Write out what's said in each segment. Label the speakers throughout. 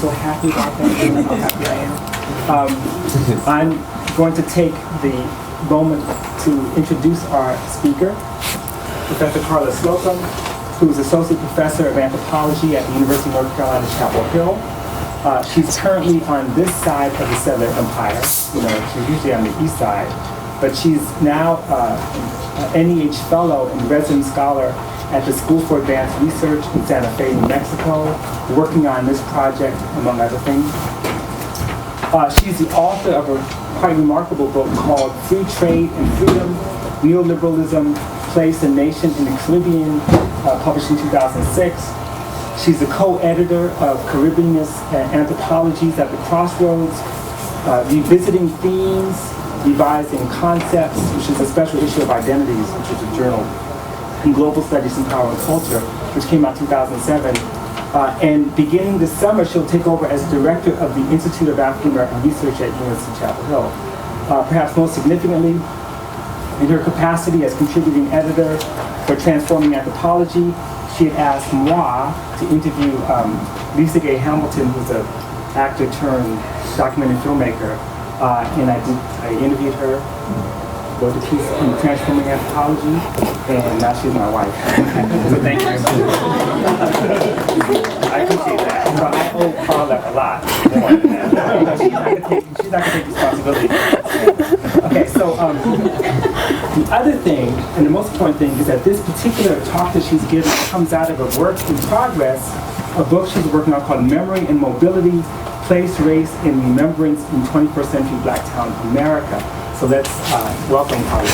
Speaker 1: so happy about that, given how happy I am. I'm going to take the moment to introduce our speaker, Professor Karla Slocum, who is Associate Professor of Anthropology at the University of North Carolina, Chapel Hill. She's currently on this side of the Settler Empire. You know, she's usually on the east side, but she's now an NEH Fellow and resident scholar at the School for Advanced Research in Santa Fe, New Mexico, working on this project, among other things. She's the author of a quite remarkable book called Free Trade and Freedom, Neoliberalism, Place and Nation in the Caribbean, published in 2006. She's the co-editor of Caribbeanist Anthropologies at the Crossroads, Revisiting Themes, Revising Concepts, which is a special issue of Identities, which is a journal, in Global Studies in Power and Culture, which came out in 2007. And beginning this summer, she'll take over as director of the Institute of African American Research at University of Chapel Hill. Perhaps most significantly, in her capacity as contributing editor for Transforming Anthropology, she had asked moi to interview Lisa Gay Hamilton, who's an actor turned documentary filmmaker, and I interviewed her, wrote a piece on Transforming Anthropology, and now she's my wife. So thank you. I appreciate that. So I owe Karla a lot more than that. She's not going to take responsibility. Okay, so the other thing, and the most important thing, is that this particular talk that she's giving comes out of a work in progress, a book she's working on called Memory and Mobility, Place, Race, and Remembrance in 21st Century Blacktown America. So let's welcome Karla.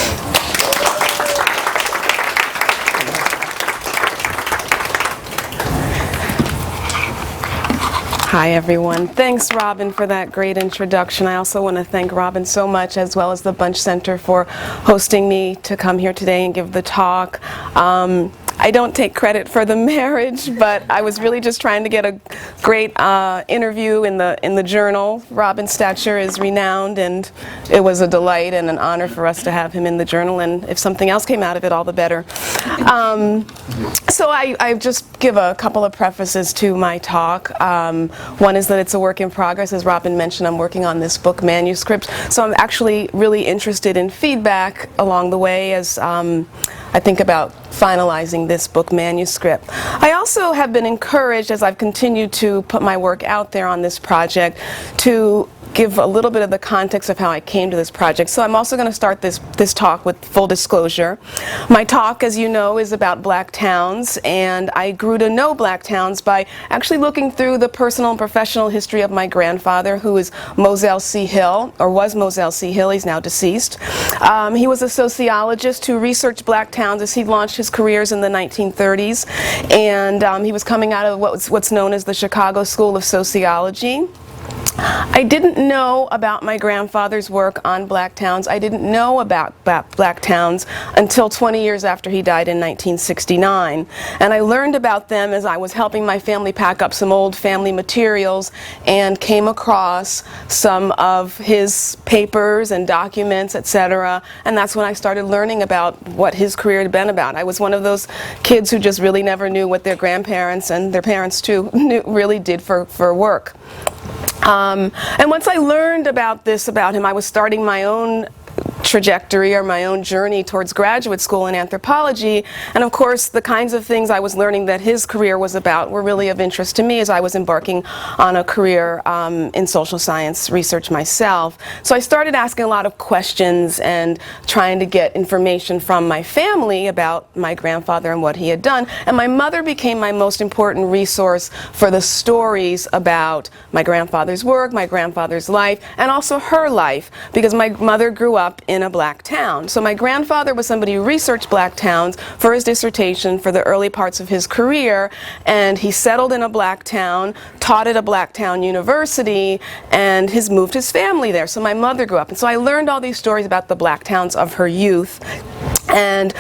Speaker 2: Hi everyone. Thanks Robin for that great introduction. I also want to thank Robin so much, as well as the Bunche Center, for hosting me to come here today and give the talk. I don't take credit for the marriage, but I was really just trying to get a great interview in the journal. Robin's stature is renowned, and it was a delight and an honor for us to have him in the journal, and if something else came out of it, all the better. So I just give a couple of prefaces to my talk. One is that it's a work in progress. As Robin mentioned, I'm working on this book manuscript, so I'm actually really interested in feedback along the way as I think about finalizing this book manuscript. I also have been encouraged, as I've continued to put my work out there on this project, to give a little bit of the context of how I came to this project. So I'm also going to start this talk with full disclosure. My talk, as you know, is about black towns, and I grew to know black towns by actually looking through the personal and professional history of my grandfather, who is Moselle C. Hill, or was Moselle C. Hill. He's now deceased. He was a sociologist who researched black towns as he launched his careers in the 1930s, and he was coming out of what's known as the Chicago School of Sociology. I didn't know about my grandfather's work on black towns. I didn't know about black towns until 20 years after he died in 1969. And I learned about them as I was helping my family pack up some old family materials and came across some of his papers and documents, etc. And that's when I started learning about what his career had been about. I was one of those kids who just really never knew what their grandparents, and their parents too, really did for work. And once I learned about him, I was starting my own trajectory or my own journey towards graduate school in anthropology, and of course the kinds of things I was learning that his career was about were really of interest to me as I was embarking on a career in social science research myself. So I started asking a lot of questions and trying to get information from my family about my grandfather and what he had done, and my mother became my most important resource for the stories about my grandfather's work, my grandfather's life, and also her life, because my mother grew up in a black town. So my grandfather was somebody who researched black towns for his dissertation for the early parts of his career, and he settled in a black town, taught at a black town university, and moved his family there. So my mother grew up, and so I learned all these stories about the black towns of her youth. And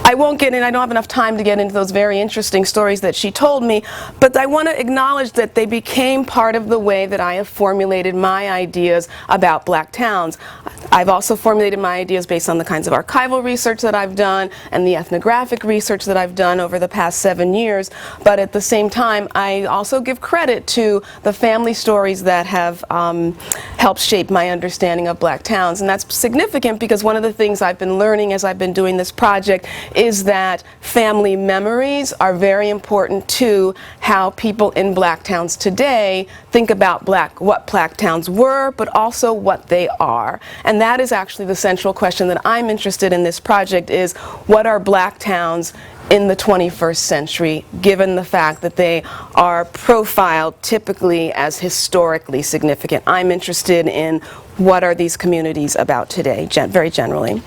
Speaker 2: I won't get in, I don't have enough time to get into those very interesting stories that she told me, but I want to acknowledge that they became part of the way that I have formulated my ideas about black towns. I've also formulated my ideas based on the kinds of archival research that I've done and the ethnographic research that I've done over the past 7 years, but at the same time I also give credit to the family stories that have helped shape my understanding of black towns. And that's significant because one of the things I've been learning as I've been doing this project is that family memories are very important to how people in black towns today think about what black towns were, but also what they are. And that is actually the central question that I'm interested in this project is, what are black towns in the 21st century, given the fact that they are profiled typically as historically significant? I'm interested in what are these communities about today, very generally.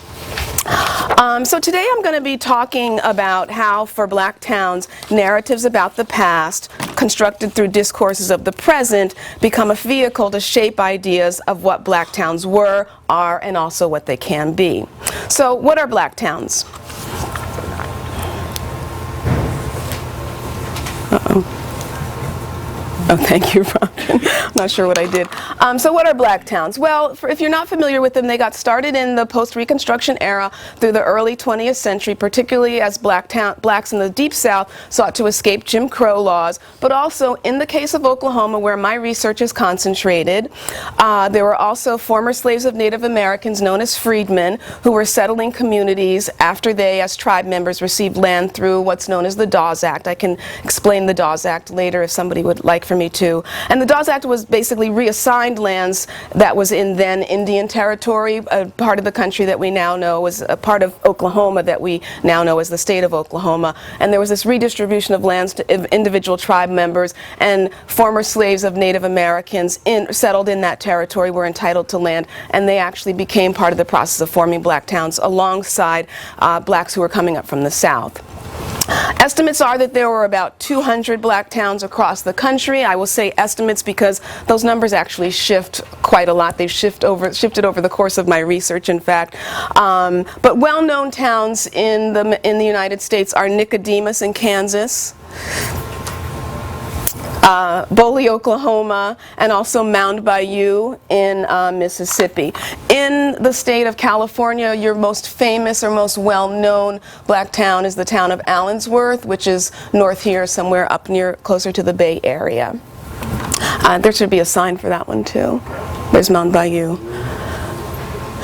Speaker 2: So today I'm going to be talking about how, for black towns, narratives about the past, constructed through discourses of the present, become a vehicle to shape ideas of what black towns were, are, and also what they can be. So what are black towns? Oh, thank you, Robin. I'm not sure what I did. So what are black towns? Well, if you're not familiar with them, they got started in the post-Reconstruction era through the early 20th century, particularly as blacks in the Deep South sought to escape Jim Crow laws, but also in the case of Oklahoma, where my research is concentrated, there were also former slaves of Native Americans known as freedmen who were settling communities after they, as tribe members, received land through what's known as the Dawes Act. I can explain the Dawes Act later if somebody would like for me to. And the Dawes Act was basically reassigned lands that was in then Indian territory, a part of the country that we now know was a part of Oklahoma that we now know as the state of Oklahoma. And there was this redistribution of lands to individual tribe members, and former slaves of Native Americans settled in that territory were entitled to land, and they actually became part of the process of forming black towns alongside blacks who were coming up from the South. Estimates are that there were about 200 black towns across the country. I will say estimates because those numbers actually shift quite a lot. They've shifted over the course of my research, in fact. But well-known towns in the United States are Nicodemus in Kansas, Boley, Oklahoma, and also Mound Bayou in Mississippi. In the state of California, your most famous or most well-known black town is the town of Allensworth, which is north here, somewhere up near, closer to the Bay Area. There should be a sign for that one too. There's Mound Bayou.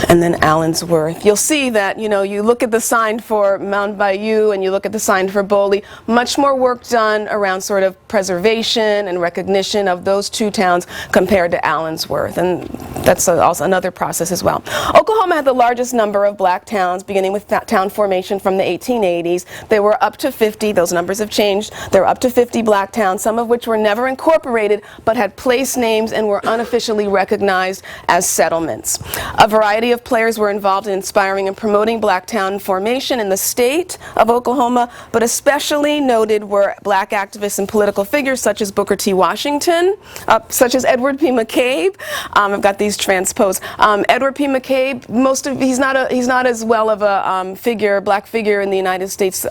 Speaker 2: And then Allensworth. You'll see that, you look at the sign for Mound Bayou and you look at the sign for Boley, much more work done around sort of preservation and recognition of those two towns compared to Allensworth. And that's also another process as well. Oklahoma had the largest number of black towns, beginning with town formation from the 1880s. There were up to 50, those numbers have changed. There were up to 50 black towns, some of which were never incorporated, but had place names and were unofficially recognized as settlements. A variety of players were involved in inspiring and promoting black town formation in the state of Oklahoma, but especially noted were black activists and political figures such as Booker T. Washington, such as Edward P. McCabe. I've got these transposed. Edward P. McCabe, he's not as well of a black figure in the United States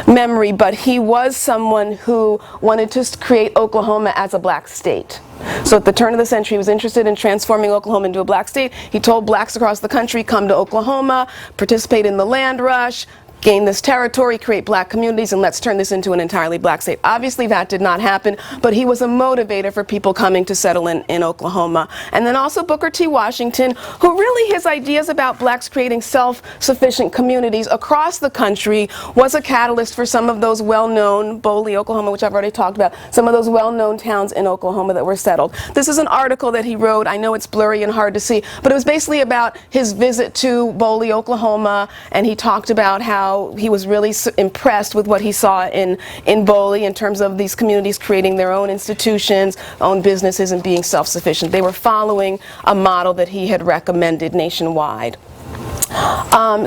Speaker 2: memory, but he was someone who wanted to create Oklahoma as a black state. So at the turn of the century, he was interested in transforming Oklahoma into a black state. He told blacks across the country, come to Oklahoma, participate in the land rush, gain this territory, create black communities, and let's turn this into an entirely black state. Obviously that did not happen, but he was a motivator for people coming to settle in Oklahoma. And then also Booker T. Washington, who really, his ideas about blacks creating self-sufficient communities across the country was a catalyst for some of those well-known, Boley, Oklahoma, which I've already talked about, some of those well-known towns in Oklahoma that were settled. This is an article that he wrote. I know it's blurry and hard to see, but it was basically about his visit to Boley, Oklahoma, and he talked about how he was really impressed with what he saw in Boley in terms of these communities creating their own institutions, own businesses, and being self-sufficient. They were following a model that he had recommended nationwide.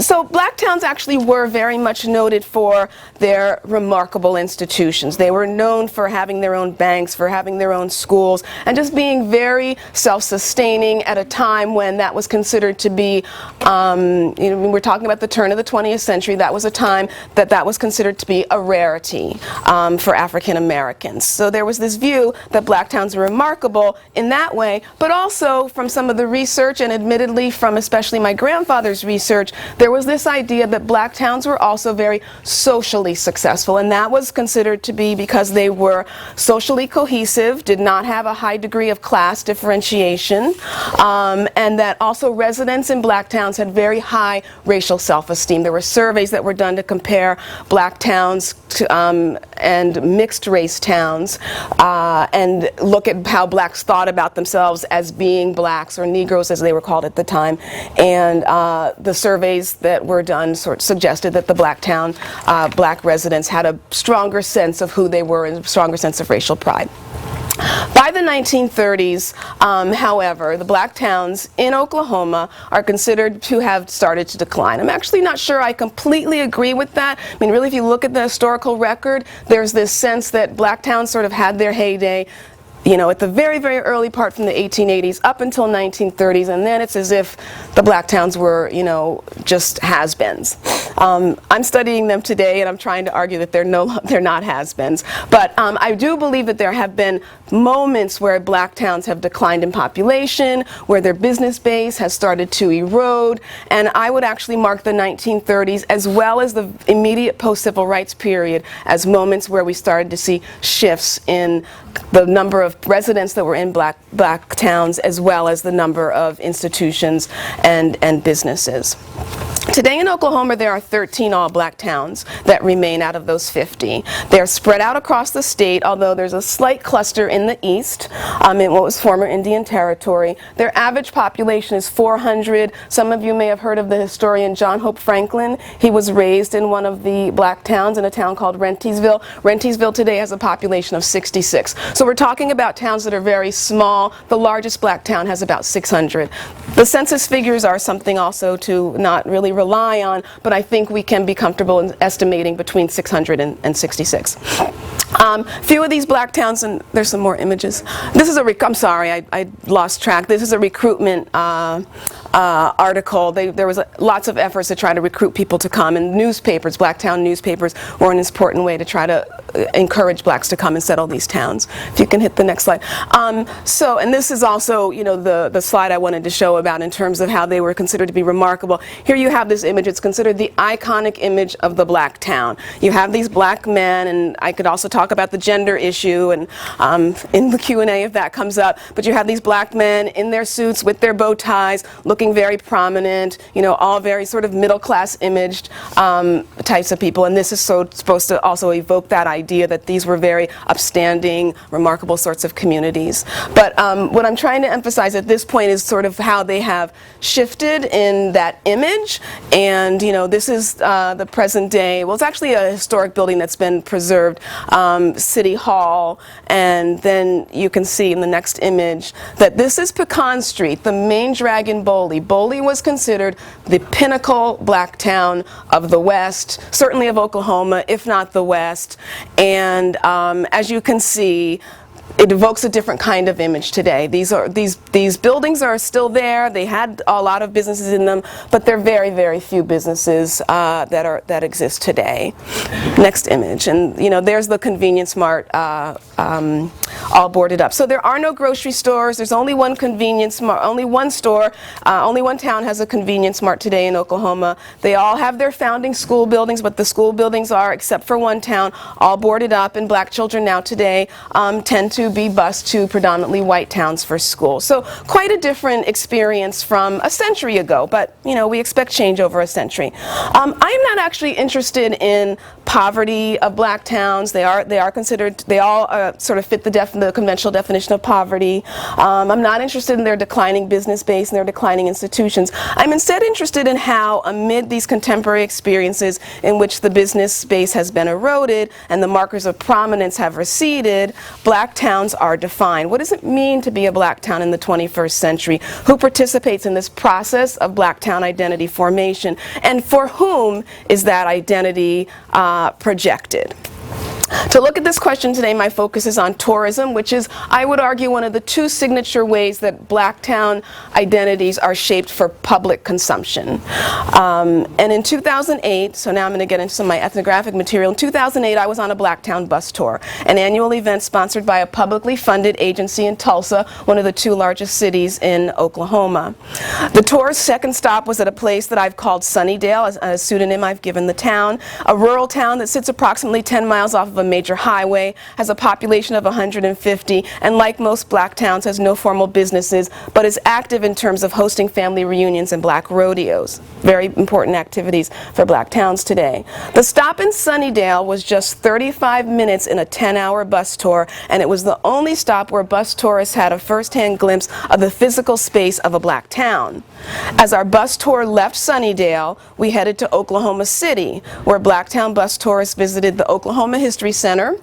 Speaker 2: So black towns actually were very much noted for their remarkable institutions. They were known for having their own banks, for having their own schools, and just being very self-sustaining at a time when that was considered to be, we're talking about the turn of the 20th century, that was a time that was considered to be a rarity for African Americans. So there was this view that black towns were remarkable in that way, but also from some of the research, and admittedly from especially my grandfather's research, there was this idea that black towns were also very socially successful, and that was considered to be because they were socially cohesive, did not have a high degree of class differentiation, and that also residents in black towns had very high racial self-esteem. There were surveys that were done to compare black towns to, and mixed race towns and look at how blacks thought about themselves as being blacks, or Negroes as they were called at the time, and the surveys that were done sort of suggested that the black residents had a stronger sense of who they were and a stronger sense of racial pride. By the 1930s, however, the black towns in Oklahoma are considered to have started to decline. I'm actually not sure I completely agree with that. I mean, really, if you look at the historical record, there's this sense that black towns sort of had their heyday, you know, at the very, very early part from the 1880s up until 1930s, and then it's as if the black towns were, you know, just has-beens. I'm studying them today, and I'm trying to argue that they're not has-beens. But I do believe that there have been moments where black towns have declined in population, where their business base has started to erode, and I would actually mark the 1930s as well as the immediate post-civil rights period as moments where we started to see shifts in the number of residents that were in black towns, as well as the number of institutions and businesses. Today in Oklahoma, there are 13 all-black towns that remain out of those 50. They're spread out across the state, although there's a slight cluster in the east, in what was former Indian Territory. Their average population is 400. Some of you may have heard of the historian John Hope Franklin. He was raised in one of the black towns in a town called Rentisville. Rentisville today has a population of 66. So we're talking about towns that are very small. The largest black town has about 600. The census figures are something also to not really rely on, but I think we can be comfortable in estimating between 600 and 66. Few of these black towns, and there's some more images. This is I'm sorry, I lost track. This is a recruitment article. There was lots of efforts to try to recruit people to come, and newspapers, black town newspapers, were an important way to try to encourage blacks to come and settle these towns. If you can hit the next slide. And this is also, you know, the slide I wanted to show about in terms of how they were considered to be remarkable. Here you have this image. It's considered the iconic image of the black town. You have these black men, and I could also talk about the gender issue and in the Q&A if that comes up, but you have these black men in their suits with their bow ties, looking very prominent, you know, all very sort of middle-class imaged types of people, and this is supposed to also evoke that idea that these were very upstanding, remarkable sorts of communities. But what I'm trying to emphasize at this point is sort of how they have shifted in that image, and you know, this is the present day, well, it's actually a historic building that's been preserved, City Hall, and then you can see in the next image that this is Pecan Street, the main drag in Boley. Boley was considered the pinnacle black town of the West, certainly of Oklahoma, if not the West, and as you can see, it evokes a different kind of image today. These buildings are still there. They had a lot of businesses in them, but there are very, very few businesses that exist today. Next image, and you know, there's the convenience mart all boarded up. So there are no grocery stores. There's only one convenience mart, only one store, only one town has a convenience mart today in Oklahoma. They all have their founding school buildings, but the school buildings are, except for one town, all boarded up, and black children now today tend to be bused to predominantly white towns for school. So quite a different experience from a century ago, but you know, we expect change over a century. I am not actually interested in poverty of black towns. They are considered, they all sort of fit the conventional definition of poverty. I'm not interested in their declining business base and their declining institutions. I'm instead interested in how, amid these contemporary experiences in which the business base has been eroded and the markers of prominence have receded, black towns are defined. What does it mean to be a black town in the 21st century, who participates in this process of Black town identity formation, and for whom is that identity projected? To look at this question today, my focus is on tourism, which is, I would argue, one of the two signature ways that Black town identities are shaped for public consumption. And in 2008, so now I'm going to get into some of my ethnographic material. In 2008, I was on a Black town bus tour, an annual event sponsored by a publicly funded agency in Tulsa, one of the two largest cities in Oklahoma. The tour's second stop was at a place that I've called Sunnydale, a pseudonym I've given the town, a rural town that sits approximately 10 miles off of a major highway, has a population of 150, and like most Black towns has no formal businesses, but is active in terms of hosting family reunions and Black rodeos. Very important activities for Black towns today. The stop in Sunnydale was just 35 minutes in a 10-hour bus tour, and it was the only stop where bus tourists had a first-hand glimpse of the physical space of a Black town. As our bus tour left Sunnydale, we headed to Oklahoma City, where Black town bus tourists visited the Oklahoma History Center,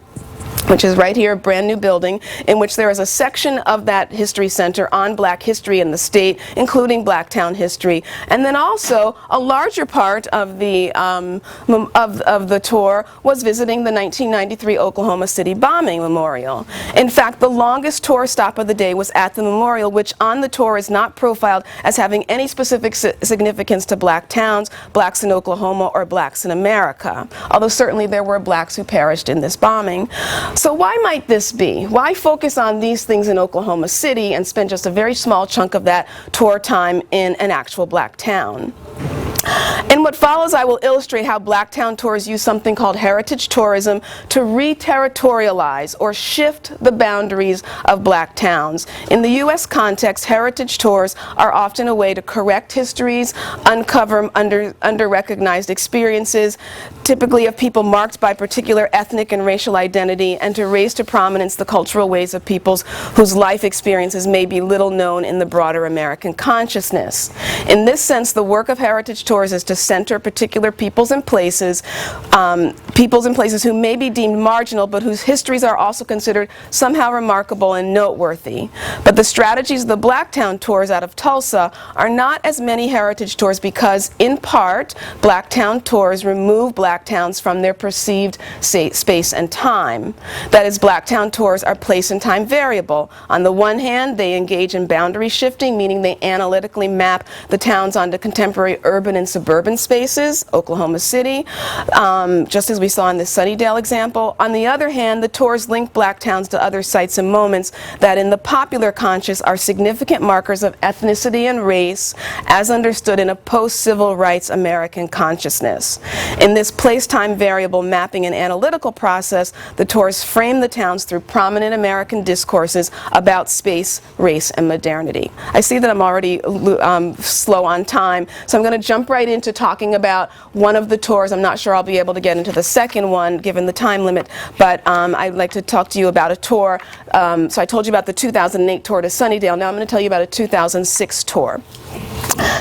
Speaker 2: which is right here, a brand new building, in which there is a section of that history center on Black history in the state, including Black town history. And then also, a larger part of the tour was visiting the 1993 Oklahoma City bombing memorial. In fact, the longest tour stop of the day was at the memorial, which on the tour is not profiled as having any specific significance to Black towns, Blacks in Oklahoma, or Blacks in America, although certainly there were Blacks who perished in this bombing. So why might this be? Why focus on these things in Oklahoma City and spend just a very small chunk of that tour time in an actual Black town? In what follows, I will illustrate how Black town tours use something called heritage tourism to re-territorialize or shift the boundaries of Black towns. In the U.S. context, heritage tours are often a way to correct histories, uncover under-recognized experiences, typically of people marked by particular ethnic and racial identity, and to raise to prominence the cultural ways of peoples whose life experiences may be little known in the broader American consciousness. In this sense, the work of heritage tours is to center particular peoples and places who may be deemed marginal, but whose histories are also considered somehow remarkable and noteworthy. But the strategies of the Black town tours out of Tulsa are not as many heritage tours because, in part, Black town tours remove Black towns from their perceived space and time. That is, Black town tours are place and time variable. On the one hand, they engage in boundary shifting, meaning they analytically map the towns onto contemporary urban and suburban spaces, Oklahoma City, just as we saw in the Sunnydale example. On the other hand, the tours link Black towns to other sites and moments that in the popular conscious are significant markers of ethnicity and race as understood in a post-civil rights American consciousness. In this place-time variable mapping and analytical process, the tours frame the towns through prominent American discourses about space, race, and modernity. I see that I'm already slow on time, so I'm going to jump right into talking about one of the tours. I'm not sure I'll be able to get into the second one given the time limit, but I'd like to talk to you about a tour. So I told you about the 2008 tour to Sunnydale. Now I'm going to tell you about a 2006 tour.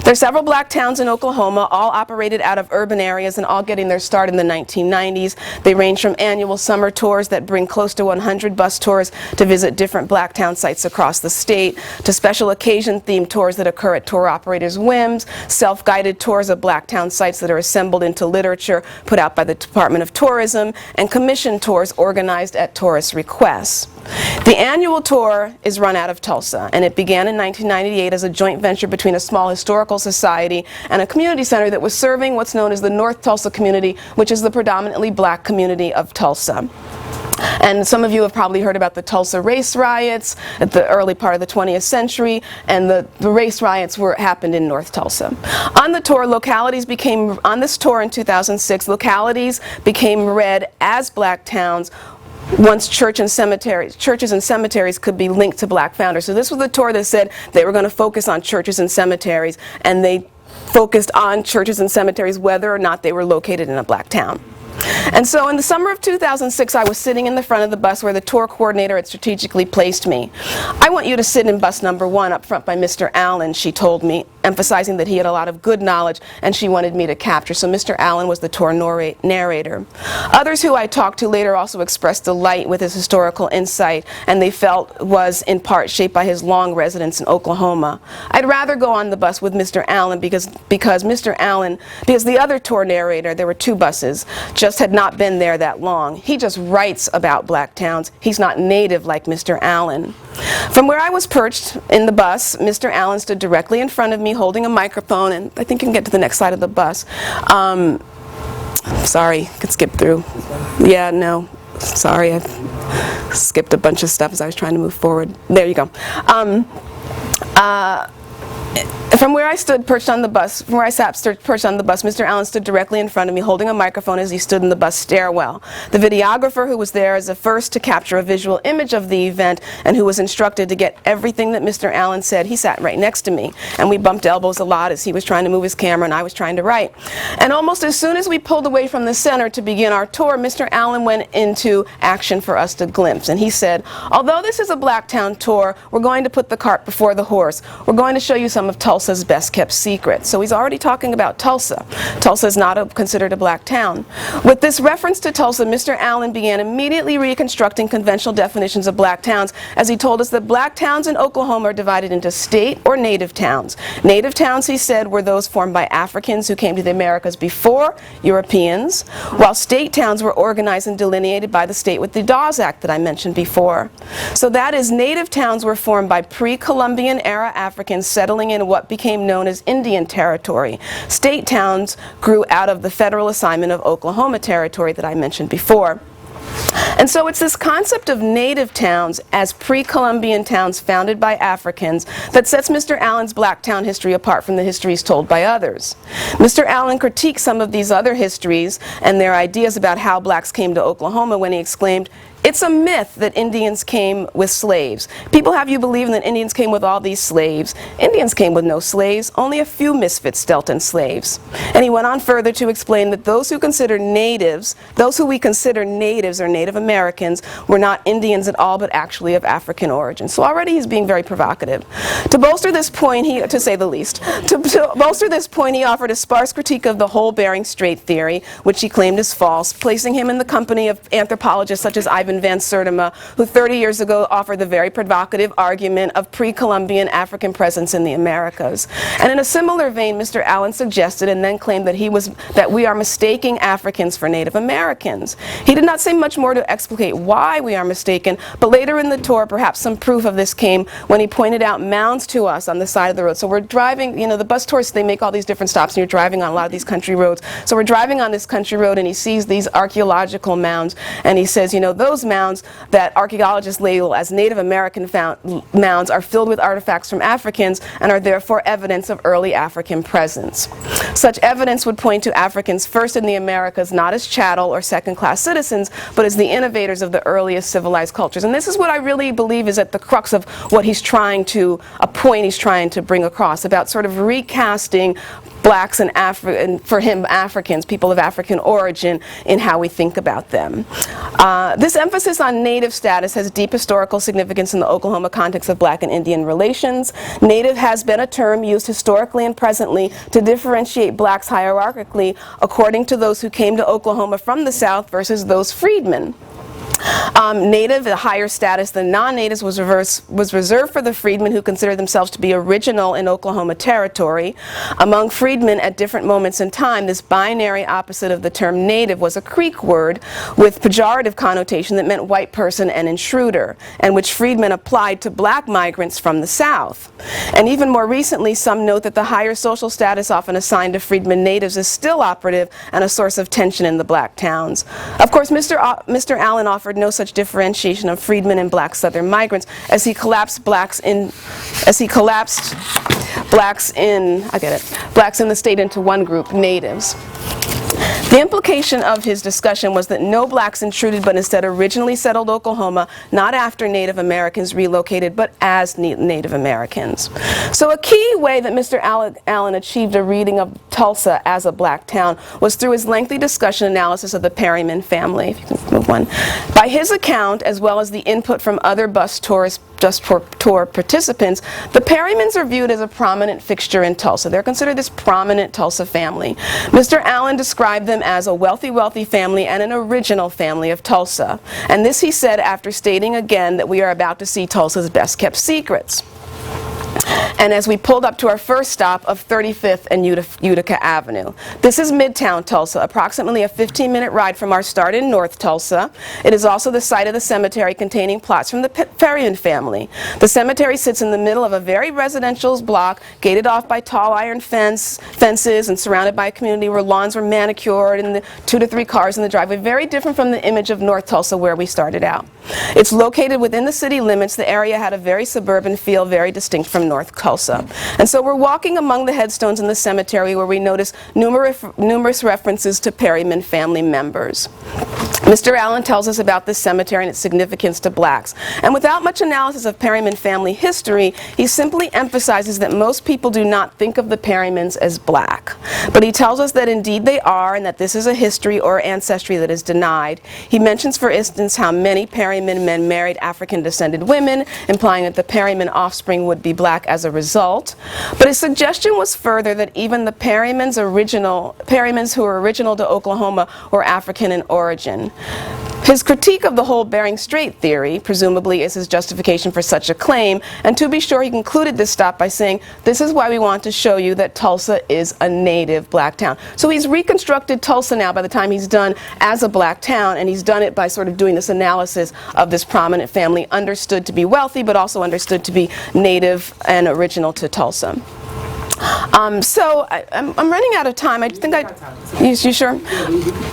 Speaker 2: There are several Black towns in Oklahoma, all operated out of urban areas and all getting their start in the 1990s. They range from annual summer tours that bring close to 100 bus tours to visit different Black town sites across the state, to special occasion-themed tours that occur at tour operators' whims, self-guided tours of Black town sites that are assembled into literature put out by the Department of Tourism, and commission tours organized at tourist requests. The annual tour is run out of Tulsa, and it began in 1998 as a joint venture between a small historical society and a community center that was serving what's known as the North Tulsa community, which is the predominantly Black community of Tulsa. And some of you have probably heard about the Tulsa race riots at the early part of the 20th century, and the race riots happened in North Tulsa. On the tour, on this tour in 2006, localities became read as Black towns once churches and cemeteries could be linked to Black founders. So this was the tour that said they were going to focus on churches and cemeteries, and they focused on churches and cemeteries whether or not they were located in a Black town. And so in the summer of 2006, I was sitting in the front of the bus where the tour coordinator had strategically placed me. "I want you to sit in bus number 1 up front by Mr. Allen," she told me. emphasizing that he had a lot of good knowledge and she wanted me to capture. So Mr. Allen was the tour narrator. Others who I talked to later also expressed delight with his historical insight, and they felt was in part shaped by his long residence in Oklahoma. I'd rather go on the bus with Mr. Allen because the other tour narrator, there were 2 buses, just had not been there that long. He just writes about black towns. He's not native like Mr. Allen. From where I was perched in the bus, Mr. Allen stood directly in front of me holding a microphone, and I think you can get to the next slide of the bus. Sorry, I could skip through. Yeah, no, sorry, I skipped a bunch of stuff as I was trying to move forward. There you go. From where I stood perched on the bus, from where I sat perched on the bus, Mr. Allen stood directly in front of me holding a microphone as he stood in the bus stairwell. The videographer who was there as the first to capture a visual image of the event and who was instructed to get everything that Mr. Allen said, he sat right next to me, and we bumped elbows a lot as he was trying to move his camera and I was trying to write. And almost as soon as we pulled away from the center to begin our tour, Mr. Allen went into action for us to glimpse, and he said, although this is a black town tour, we're going to put the cart before the horse. We're going to show you some of Tulsa's best kept secrets. So he's already talking about Tulsa. Tulsa is not considered a black town. With this reference to Tulsa, Mr. Allen began immediately reconstructing conventional definitions of black towns, as he told us that black towns in Oklahoma are divided into state or native towns. Native towns, he said, were those formed by Africans who came to the Americas before Europeans, while state towns were organized and delineated by the state with the Dawes Act that I mentioned before. So that is, native towns were formed by pre-Columbian era Africans settling in what became known as Indian Territory. State towns grew out of the federal assignment of Oklahoma Territory that I mentioned before. And so it's this concept of native towns as pre-Columbian towns founded by Africans that sets Mr. Allen's black town history apart from the histories told by others. Mr. Allen critiqued some of these other histories and their ideas about how blacks came to Oklahoma when he exclaimed, "It's a myth that Indians came with slaves. People have you believing that Indians came with all these slaves. Indians came with no slaves. Only a few misfits dealt in slaves." And he went on further to explain that those who we consider natives or Native Americans were not Indians at all, but actually of African origin. So already he's being very provocative. To bolster this point, to say the least, to bolster this point, he offered a sparse critique of the whole Bering Strait theory, which he claimed is false, placing him in the company of anthropologists such as Ivan Van Sertima, who 30 years ago offered the very provocative argument of pre-Columbian African presence in the Americas. And in a similar vein, Mr. Allen suggested and then claimed that we are mistaking Africans for Native Americans. He did not say much more to explicate why we are mistaken, but later in the tour, perhaps some proof of this came when he pointed out mounds to us on the side of the road. So we're driving, you know, the bus tours, they make all these different stops, and you're driving on a lot of these country roads. So we're driving on this country road, and he sees these archaeological mounds, and he says, you know, those mounds that archaeologists label as Native American mounds are filled with artifacts from Africans and are therefore evidence of early African presence. Such evidence would point to Africans first in the Americas not as chattel or second-class citizens, but as the innovators of the earliest civilized cultures. And this is what I really believe is at the crux of what he's trying to, a point he's trying to bring across about sort of recasting blacks and for him Africans, people of African origin, in how we think about them. This emphasis on native status has deep historical significance in the Oklahoma context of black and Indian relations. Native has been a term used historically and presently to differentiate blacks hierarchically according to those who came to Oklahoma from the South versus those freedmen. Native, a higher status than non-natives, was reserved for the freedmen who considered themselves to be original in Oklahoma Territory. Among freedmen at different moments in time, this binary opposite of the term native was a Creek word with pejorative connotation that meant white person and intruder, and which freedmen applied to black migrants from the South. And even more recently, some note that the higher social status often assigned to freedmen natives is still operative and a source of tension in the black towns. Of course, Mr. Allen offered no such differentiation of freedmen and black Southern migrants as he collapsed blacks in the state into one group, natives. The implication of his discussion was that no blacks intruded, but instead originally settled Oklahoma, not after Native Americans relocated, but as Native Americans. So a key way that Mr. Allen achieved a reading of Tulsa as a black town was through his lengthy discussion analysis of the Perryman family. If you can move one. By his account, as well as the input from other bus tour participants, the Perrymans are viewed as a prominent fixture in Tulsa. They're considered this prominent Tulsa family. Mr. Allen described them as a wealthy family and an original family of Tulsa. And this he said after stating again that we are about to see Tulsa's best kept secrets. And as we pulled up to our first stop of 35th and Utica Avenue. This is Midtown Tulsa, approximately a 15-minute ride from our start in North Tulsa. It is also the site of the cemetery containing plots from the Perryman family. The cemetery sits in the middle of a very residential block, gated off by tall iron fences and surrounded by a community where lawns were manicured and 2 to 3 cars in the driveway. Very different from the image of North Tulsa where we started out. It's located within the city limits. The area had a very suburban feel, very distinct from North Tulsa. And so we're walking among the headstones in the cemetery where we notice numerous references to Perryman family members. Mr. Allen tells us about this cemetery and its significance to blacks. And without much analysis of Perryman family history, he simply emphasizes that most people do not think of the Perrymans as black. But he tells us that indeed they are, and that this is a history or ancestry that is denied. He mentions, for instance, how many Perryman men married African-descended women, implying that the Perryman offspring would be black as a result. But his suggestion was further that even the Perrymans who were original to Oklahoma were African in origin. His critique of the whole Bering Strait theory, presumably, is his justification for such a claim, and to be sure, he concluded this stop by saying, "This is why we want to show you that Tulsa is a native black town." So he's reconstructed Tulsa now by the time he's done as a black town, and he's done it by sort of doing this analysis of this prominent family, understood to be wealthy, but also understood to be native and original to Tulsa. So I'm running out of time. I think you sure?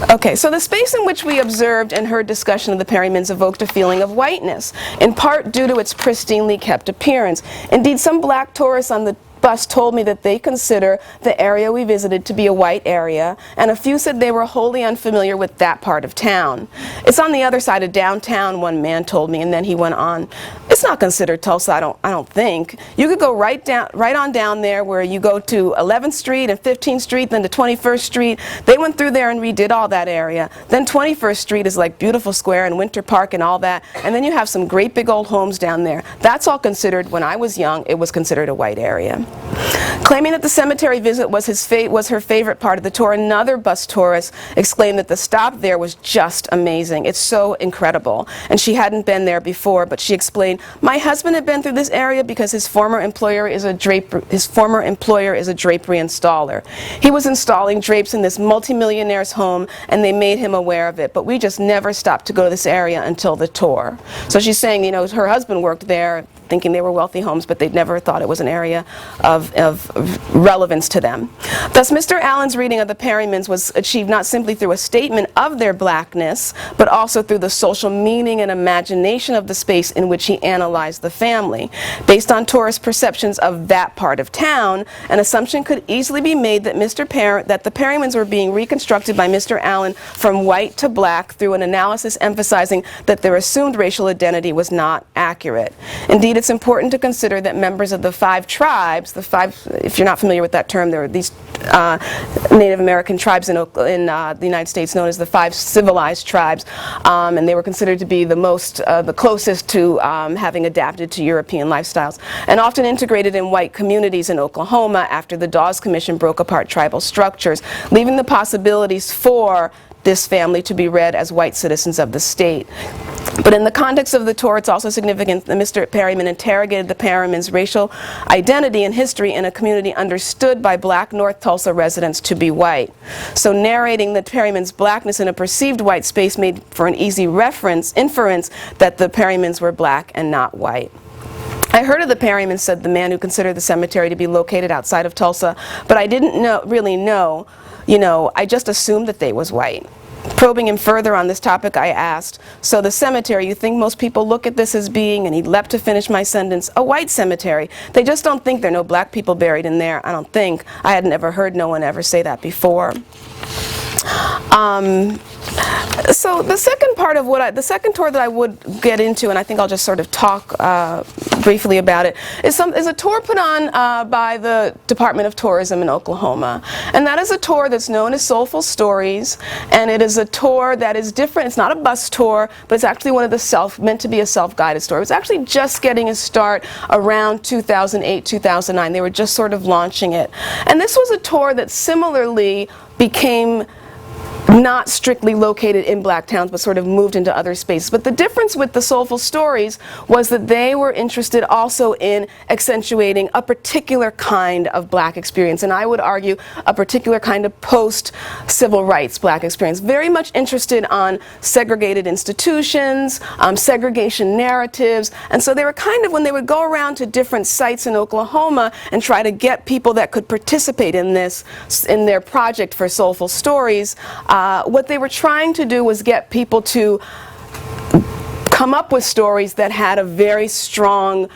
Speaker 2: Okay, so the space in which we observed and heard discussion of the Perrymans evoked a feeling of whiteness, in part due to its pristinely kept appearance. Indeed, some black tourists on the bus told me that they consider the area we visited to be a white area, and a few said they were wholly unfamiliar with that part of town. "It's on the other side of downtown," one man told me, and then he went on, "It's not considered Tulsa, I don't think. You could go right on down there where you go to 11th Street and 15th Street, then to 21st Street. They went through there and redid all that area. Then 21st Street is like Beautiful Square and Winter Park and all that, and then you have some great big old homes down there. That's all considered, when I was young, it was considered a white area." Claiming that the cemetery visit was her favorite part of the tour, another bus tourist exclaimed that the stop there was just amazing. "It's so incredible." And she hadn't been there before, but she explained, "My husband had been through this area because his former employer is a drapery installer. He was installing drapes in this multimillionaire's home, and they made him aware of it. But we just never stopped to go to this area until the tour." So she's saying, you know, her husband worked there, thinking they were wealthy homes, but they'd never thought it was an area of relevance to them. Thus, Mr. Allen's reading of the Perrymans was achieved not simply through a statement of their blackness, but also through the social meaning and imagination of the space in which he analyzed the family. Based on tourist perceptions of that part of town, an assumption could easily be made that that the Perrymans were being reconstructed by Mr. Allen from white to black through an analysis emphasizing that their assumed racial identity was not accurate. Indeed, it's important to consider that members of the 5 tribes, if you're not familiar with that term, there are these Native American tribes in the United States known as the 5 civilized tribes, and they were considered to be the closest to having adapted to European lifestyles, and often integrated in white communities in Oklahoma after the Dawes Commission broke apart tribal structures, leaving the possibilities for this family to be read as white citizens of the state. But in the context of the tour, it's also significant that Mr. Perryman interrogated the Perrymans' racial identity and history in a community understood by black North Tulsa residents to be white. So narrating the Perrymans' blackness in a perceived white space made for an easy inference that the Perrymans were black and not white. "I heard of the Perrymans," said the man who considered the cemetery to be located outside of Tulsa, "but I didn't really know, I just assumed that they was white." Probing him further on this topic, I asked, "So the cemetery, you think most people look at this as being," and he leapt to finish my sentence, "a white cemetery? They just don't think there are no black people buried in there, I don't think. I had never heard no one ever say that before." So the second part of the second tour that I would get into, and I think I'll just sort of talk briefly about it, is a tour put on by the Department of Tourism in Oklahoma. And that is a tour that's known as Soulful Stories, and it is a tour that is different. It's not a bus tour, but it's actually one of the meant to be a self-guided tour. It was actually just getting a start around 2008, 2009. They were just sort of launching it. And this was a tour that similarly became not strictly located in black towns, but sort of moved into other spaces. But the difference with the Soulful Stories was that they were interested also in accentuating a particular kind of black experience, and I would argue a particular kind of post-civil rights black experience. Very much interested on segregated institutions, segregation narratives, and so they were kind of, when they would go around to different sites in Oklahoma and try to get people that could participate in this, in their project for Soulful Stories, what they were trying to do was get people to come up with stories that had a very strong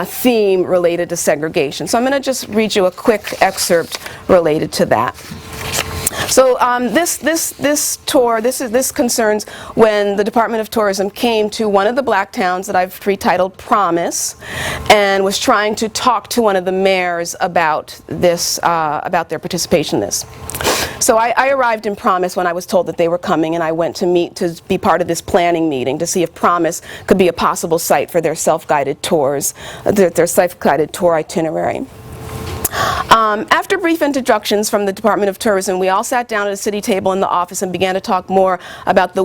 Speaker 2: theme related to segregation. So I'm going to just read you a quick excerpt related to that. So this tour, this concerns when the Department of Tourism came to one of the black towns that I've retitled Promise, and was trying to talk to one of the mayors about this, about their participation in this. So I arrived in Promise when I was told that they were coming, and I went to be part of this planning meeting to see if Promise could be a possible site for their self-guided tours, their self-guided tour itinerary. After brief introductions from the Department of Tourism, we all sat down at a city table in the office and began to talk more about the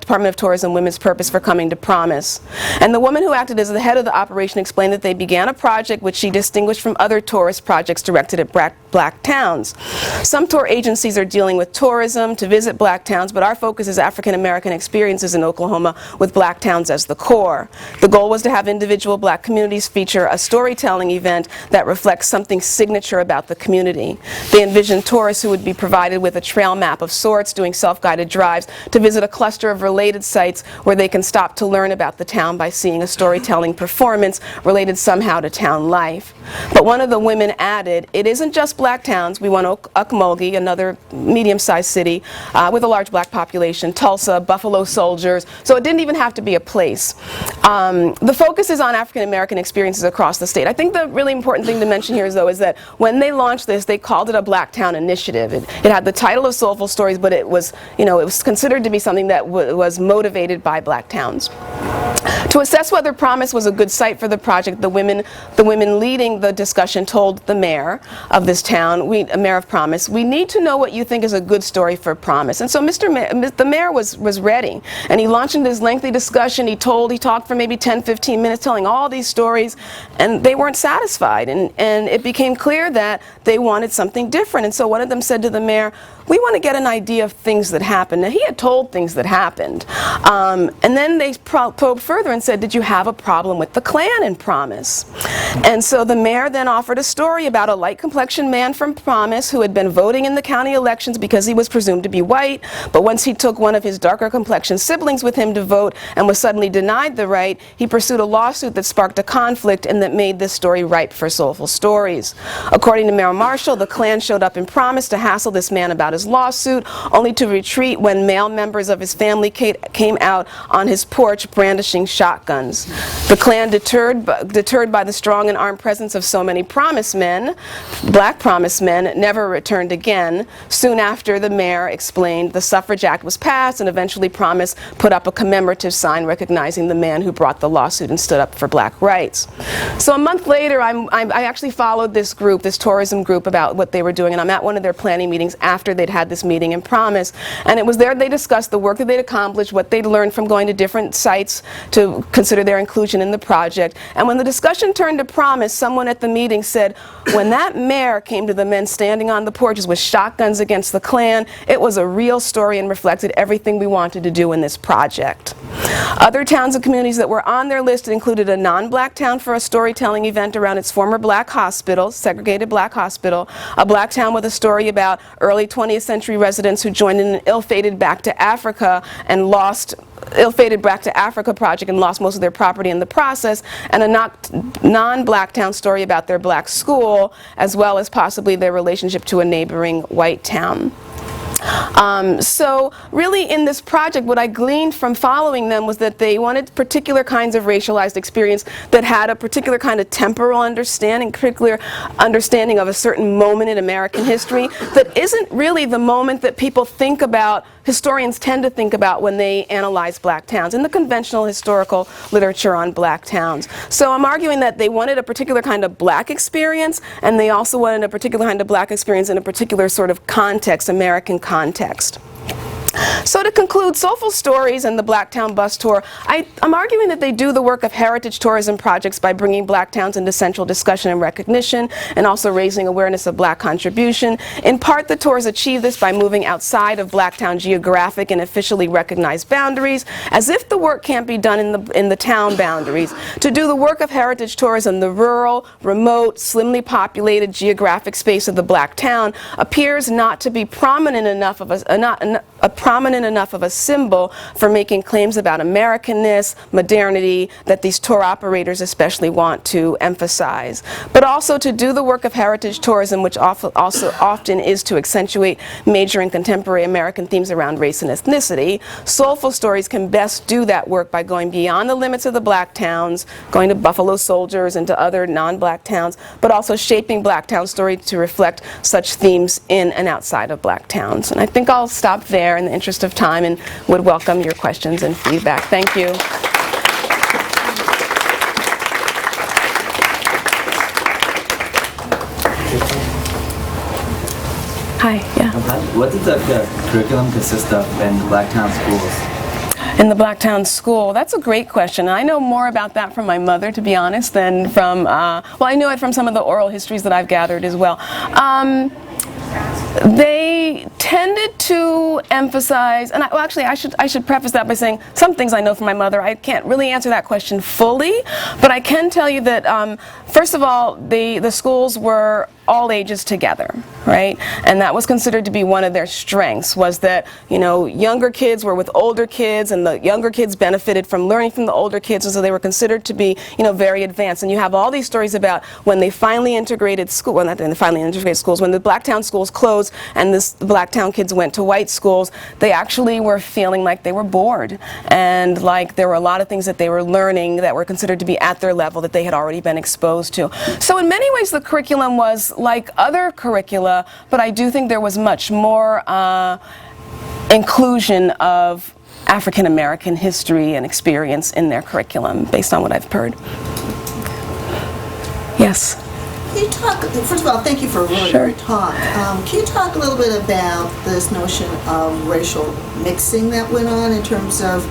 Speaker 2: Department of Tourism women's purpose for coming to Promise. And the woman who acted as the head of the operation explained that they began a project which she distinguished from other tourist projects directed at black towns. Some tour agencies are dealing with tourism to visit black towns, but our focus is African American experiences in Oklahoma with black towns as the core. The goal was to have individual black communities feature a storytelling event that reflects something signature about the community. They envisioned tourists who would be provided with a trail map of sorts, doing self-guided drives to visit a cluster of related sites where they can stop to learn about the town by seeing a storytelling performance related somehow to town life. But one of the women added, it isn't just black towns. We want Okmulgee, another medium-sized city with a large black population, Tulsa, Buffalo Soldiers, so it didn't even have to be a place. The focus is on African American experiences across the state. I think the really important thing to mention here is that when they launched this, they called it a Black Town Initiative. It had the title of Soulful Stories, but it was, it was considered to be something that was motivated by black towns. To assess whether Promise was a good site for the project, the women leading the discussion told the mayor of this town, mayor of Promise, we need to know what you think is a good story for Promise. And so the mayor was ready, and he launched into this lengthy discussion. He talked for maybe 10-15 minutes telling all these stories, and they weren't satisfied, and it became clear that they wanted something different. And so one of them said to the mayor, we want to get an idea of things that happened. Now, he had told things that happened. And then they probed further and said, did you have a problem with the Klan in Promise? And so the mayor then offered a story about a light-complexioned man from Promise who had been voting in the county elections because he was presumed to be white, but once he took one of his darker-complexioned siblings with him to vote and was suddenly denied the right, he pursued a lawsuit that sparked a conflict and that made this story ripe for Soulful Stories. According to Mayor Marshall, the Klan showed up in Promise to hassle this man about his lawsuit, only to retreat when male members of his family came out on his porch brandishing shotguns. The Klan, deterred by the strong and armed presence of so many Promise men, black Promise men, never returned again. Soon after, the mayor explained the Suffrage Act was passed, and eventually Promise put up a commemorative sign recognizing the man who brought the lawsuit and stood up for black rights. So a month later, I actually followed this group, this tourism group, about what they were doing, and I'm at one of their planning meetings after they'd had this meeting in Promise, and it was there they discussed the work that they'd accomplished, what they'd learned from going to different sites to consider their inclusion in the project. And when the discussion turned to Promise, someone at the meeting said, when that mayor came to the men standing on the porches with shotguns against the Klan, it was a real story and reflected everything we wanted to do in this project. Other towns and communities that were on their list included a non-black town for a storytelling event around its former black hospital, segregated black hospital, a black town with a story about early 20th 20th century residents who joined in an ill-fated Back to Africa and lost ill-fated Back to Africa project and lost most of their property in the process, and a non-black town story about their black school, as well as possibly their relationship to a neighboring white town. So really in this project, what I gleaned from following them was that they wanted particular kinds of racialized experience that had a particular kind of temporal understanding, particular understanding of a certain moment in American history that isn't really the moment that people think about, historians tend to think about when they analyze black towns in the conventional historical literature on black towns. So I'm arguing that they wanted a particular kind of black experience, and they also wanted a particular kind of black experience in a particular sort of context, American context. So to conclude, Soulful Stories and the Blacktown Bus Tour, I'm arguing that they do the work of heritage tourism projects by bringing black towns into central discussion and recognition, and also raising awareness of black contribution. In part, the tours achieve this by moving outside of blacktown geographic and officially recognized boundaries, as if the work can't be done in the town boundaries. To do the work of heritage tourism, the rural, remote, slimly populated geographic space of the black town appears not to be prominent enough of a symbol for making claims about Americanness, modernity, that these tour operators especially want to emphasize. But also to do the work of heritage tourism, which also often is to accentuate major and contemporary American themes around race and ethnicity, Soulful Stories can best do that work by going beyond the limits of the black towns, going to Buffalo Soldiers and to other non-black towns, but also shaping black town story to reflect such themes in and outside of black towns. And I think I'll stop there in the interest of time and would welcome your questions and feedback. Thank you. Hi, yeah.
Speaker 3: What did the curriculum consist of in the Blacktown schools?
Speaker 2: In the Blacktown school, that's a great question. I know more about that from my mother, to be honest, than from, well, I know it from some of the oral histories that I've gathered as well. They tended to emphasize, and well, actually I should preface that by saying some things I know from my mother. I can't really answer that question fully, but I can tell you that first of all, the schools were all ages together, right? And that was considered to be one of their strengths, was that, you know, younger kids were with older kids, and the younger kids benefited from learning from the older kids, and so they were considered to be, you know, very advanced. And you have all these stories about when they finally integrated school, well, not when they finally integrated schools, when the Blacktown schools closed and the Blacktown kids went to white schools, they actually were feeling like they were bored, and like there were a lot of things that they were learning that were considered to be at their level that they had already been exposed to. So in many ways the curriculum was like other curricula, but I do think there was much more inclusion of African American history and experience in their curriculum, based on what I've heard. Yes?
Speaker 4: Can you talk, first of all, thank you for a really great talk. Can you talk a little bit about this notion of racial mixing that went on in terms of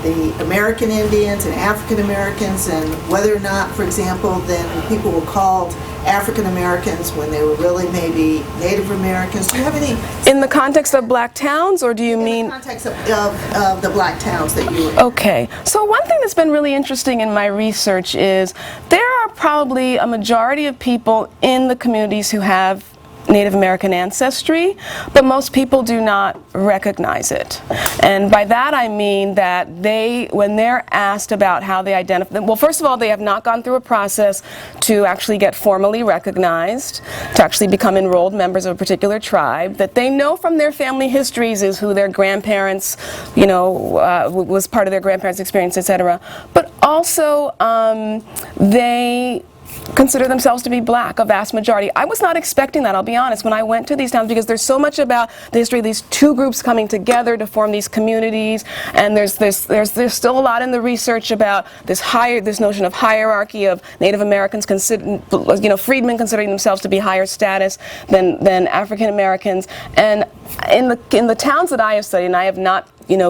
Speaker 4: the American Indians and African Americans, and whether or not, for example, then people were called African Americans when they were really maybe Native Americans? Do you have any...
Speaker 2: In the context of black towns, or do you mean...
Speaker 4: In the context of the black towns that you were in.
Speaker 2: Okay. So one thing that's been really interesting in my research is there are probably a majority of people in the communities who have Native American ancestry, but most people do not recognize it. And by that I mean that when they're asked about how they identify, well, first of all, they have not gone through a process to actually get formally recognized, to actually become enrolled members of a particular tribe, that they know from their family histories is who their grandparents, you know, was part of their grandparents' experience, etc. But also, they consider themselves to be black, a vast majority. I was not expecting that, I'll be honest, when I went to these towns, because there's so much about the history of these two groups coming together to form these communities, and there's still a lot in the research about this notion of hierarchy of Native Americans, freedmen considering themselves to be higher status than African Americans. And in the towns that I have studied, and I have not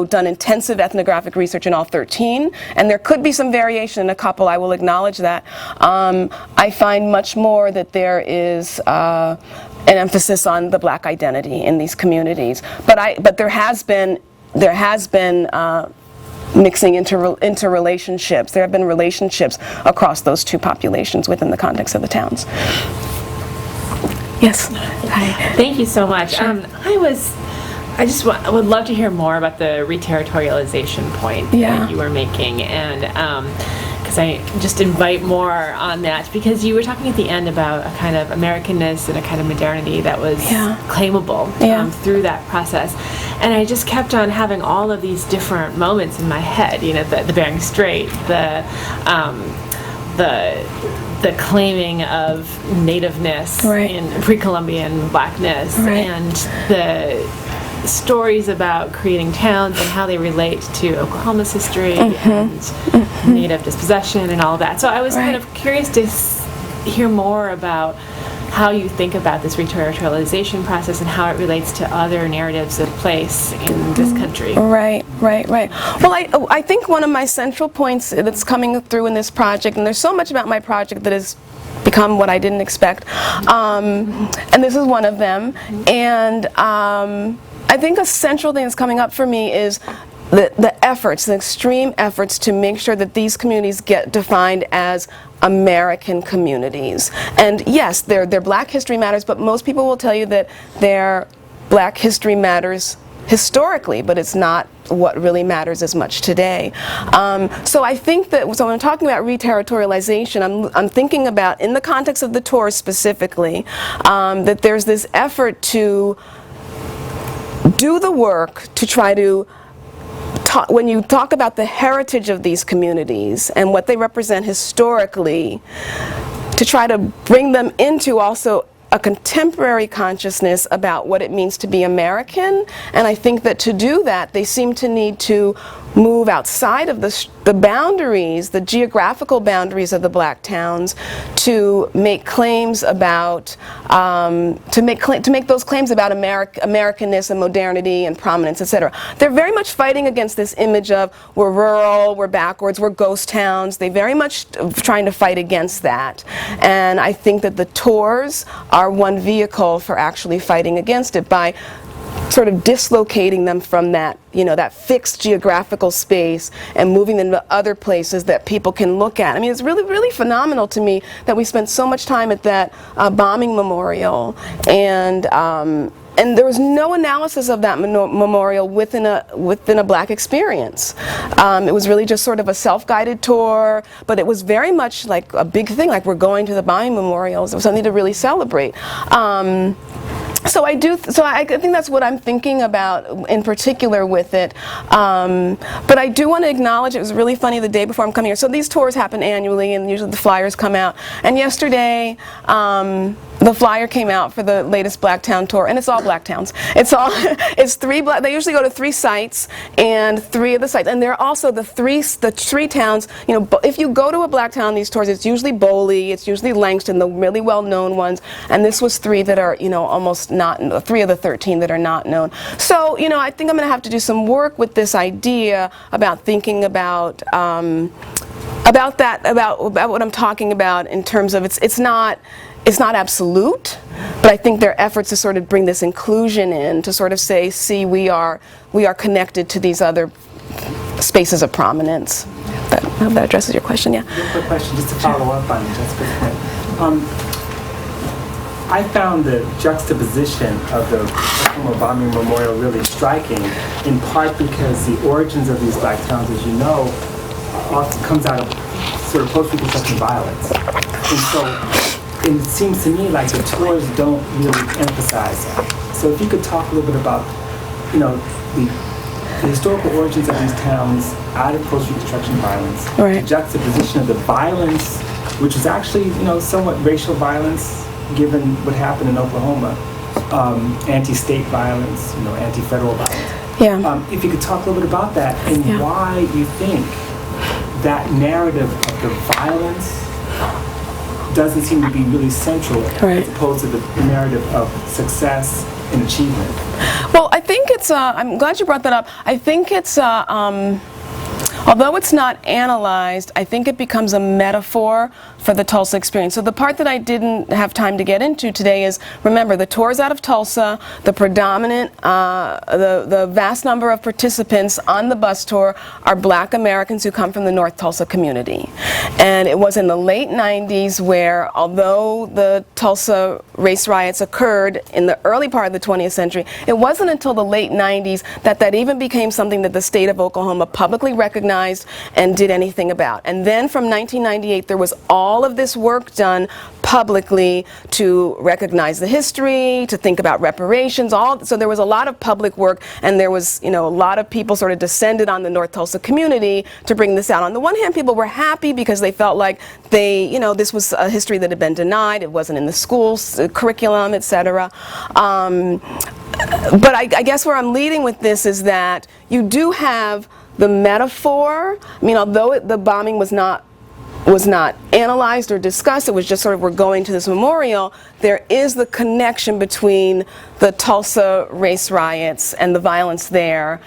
Speaker 2: done intensive ethnographic research in all 13, and there could be some variation in a couple, I will acknowledge that. I find much more that there is an emphasis on the black identity in these communities. But there has been mixing into relationships. There have been relationships across those two populations within the context of the towns. Yes. Hi.
Speaker 5: Thank you so much. I just would love to hear more about the reterritorialization point that you were making, and because I just invite more on that, because you were talking at the end about a kind of Americanness and a kind of modernity that was claimable through that process, and I just kept on having all of these different moments in my head. You know, the Bering Strait, the claiming of nativeness in pre-Columbian blackness, and the stories about creating towns and how they relate to Oklahoma's history and native dispossession and all of that. So I was kind of curious to hear more about how you think about this reterritorialization process and how it relates to other narratives of place in this country.
Speaker 2: Right. Well, I think one of my central points that's coming through in this project, and there's so much about my project that has become what I didn't expect, and this is one of them, and I think a central thing that's coming up for me is the efforts, the extreme efforts to make sure that these communities get defined as American communities. And yes, their Black history matters, but most people will tell you that their Black history matters historically, but it's not what really matters as much today. So I think that, so when I'm talking about reterritorialization, I'm thinking about, in the context of the tours specifically, that there's this effort to do the work to try to when you talk about the heritage of these communities and what they represent historically, to try to bring them into also a contemporary consciousness about what it means to be American. And I think that to do that, they seem to need to move outside of the boundaries, the geographical boundaries of the Black towns, to make claims about, to make those claims about Americanness and modernity and prominence, etc. They're very much fighting against this image of we're rural, we're backwards, we're ghost towns. They very much trying to fight against that. And I think that the tours are one vehicle for actually fighting against it by sort of dislocating them from that, you know, that fixed geographical space and moving them to other places that people can look at. I mean, it's really, really phenomenal to me that we spent so much time at that bombing memorial, and there was no analysis of that memorial within a Black experience. It was really just sort of a self-guided tour, but it was very much like a big thing, like we're going to the bombing memorials. It was something to really celebrate. So I think that's what I'm thinking about in particular with it. But I do want to acknowledge, it was really funny the day before I'm coming here. So these tours happen annually, and usually the flyers come out. And yesterday, the flyer came out for the latest Black Town tour, and it's all Black towns. It's three Black. They usually go to 3 sites, and 3 of the sites, and they're also the three towns. You know, if you go to a Black town on these tours, it's usually Boley, it's usually Langston, the really well-known ones, and this was 3 that are, you know, almost not 3 of the 13 that are not known. So, you know, I think I'm going to have to do some work with this idea about thinking about what I'm talking about in terms of it's not absolute, but I think their efforts to sort of bring this inclusion in, to sort of say, see, we are connected to these other spaces of prominence. I hope that addresses your question, yeah.
Speaker 1: One quick question, just to follow up on Jessica's point. I found the juxtaposition of the Oklahoma bombing memorial really striking, in part because the origins of these Black towns, as you know, often comes out of sort of post-Reconstruction violence. And so it seems to me like the tours don't really emphasize that. So if you could talk a little bit about, you know, the historical origins of these towns out of post-Reconstruction violence, the juxtaposition of the violence, which is actually, you know, somewhat racial violence, given what happened in Oklahoma, anti-state violence, you know, anti-federal violence.
Speaker 2: Yeah.
Speaker 1: If you could talk a little bit about that, and why you think that narrative of the violence doesn't seem to be really central, as opposed to the narrative of success and achievement.
Speaker 2: Well, I think it's, I'm glad you brought that up. I think it's, well, Although it's not analyzed, I think it becomes a metaphor for the Tulsa experience. So the part that I didn't have time to get into today is, remember, the tour's out of Tulsa, the predominant, the vast number of participants on the bus tour are Black Americans who come from the North Tulsa community. And it was in the late 90s where, although the Tulsa race riots occurred in the early part of the 20th century, it wasn't until the late 90s that that even became something that the state of Oklahoma publicly recognized and did anything about. And then from 1998, there was all of this work done publicly to recognize the history, to think about reparations, so there was a lot of public work, and there was, a lot of people sort of descended on the North Tulsa community to bring this out. On the one hand, people were happy because they felt like this was a history that had been denied, it wasn't in the schools, curriculum, etc. But I guess where I'm leading with this is that you do have the metaphor. I mean, although the bombing was not analyzed or discussed, it was just sort of, we're going to this memorial, there is the connection between the Tulsa race riots and the violence there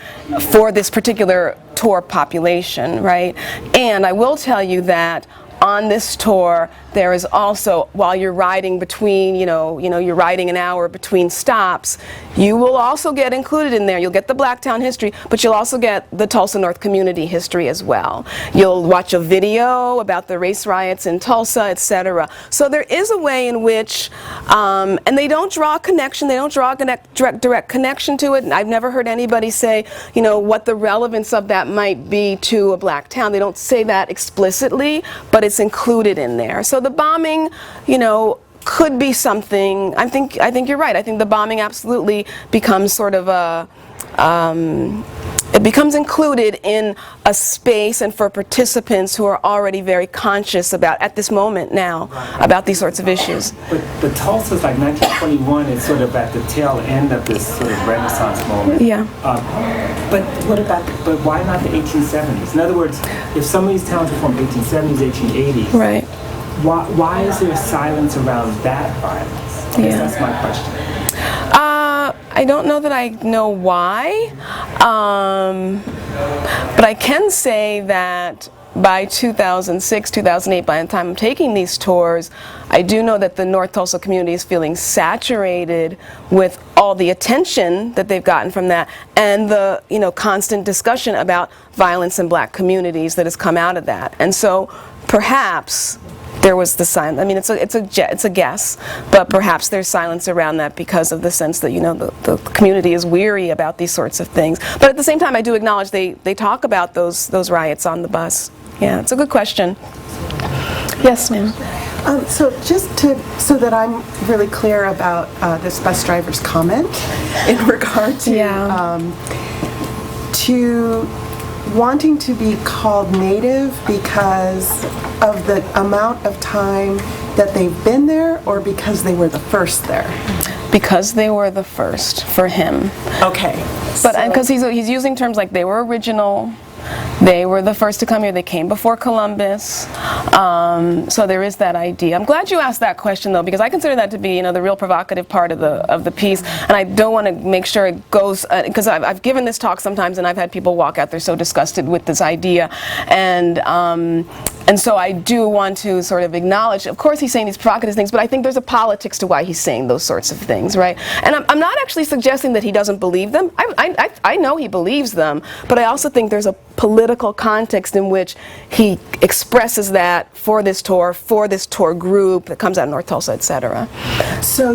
Speaker 2: for this particular tour population, right? And I will tell you that on this tour, there is also, while you're riding between, you're riding an hour between stops, you will also get included in there. You'll get the Blacktown history, but you'll also get the Tulsa North community history as well. You'll watch a video about the race riots in Tulsa, etc. So there is a way in which, and they don't draw a connection, they don't draw a direct connection to it. And I've never heard anybody say, what the relevance of that might be to a black town. They don't say that explicitly, but it's included in there. So the bombing, could be something. I think you're right. I think the bombing absolutely becomes sort of it becomes included in a space and for participants who are already very conscious about, at this moment now, about these sorts of issues.
Speaker 1: But Tulsa's like 1921 is sort of at the tail end of this sort of Renaissance moment.
Speaker 2: Yeah.
Speaker 1: But why not the 1870s? In other words, if some of these towns were from 1870s, 1880s,
Speaker 2: right.
Speaker 1: Why is there silence around that violence? I guess that's my question.
Speaker 2: I don't know that I know why, but I can say that by 2006, 2008, by the time I'm taking these tours, I do know that the North Tulsa community is feeling saturated with all the attention that they've gotten from that, and the constant discussion about violence in black communities that has come out of that. And so perhaps there was the silence. I mean, it's a guess, but perhaps there's silence around that because of the sense that the community is weary about these sorts of things. But at the same time, I do acknowledge they talk about those riots on the bus. Yeah, it's a good question. Yes, ma'am.
Speaker 6: So so that I'm really clear about this bus driver's comment in regard to to wanting to be called Native because of the amount of time that they've been there, or because they were the first there?
Speaker 2: Because they were the first for him.
Speaker 6: Okay.
Speaker 2: But because he's using terms like they were original, they were the first to come here, they came before Columbus, so there is that idea. I'm glad you asked that question though, because I consider that to be the real provocative part of the piece, and I don't want to make sure it goes, because I've given this talk sometimes and I've had people walk out, they're so disgusted with this idea, and so I do want to sort of acknowledge, of course he's saying these provocative things, but I think there's a politics to why he's saying those sorts of things, right? And I'm not actually suggesting that he doesn't believe them. I know he believes them, but I also think there's a political context in which he expresses that for this tour group that comes out of North Tulsa, etc.
Speaker 6: So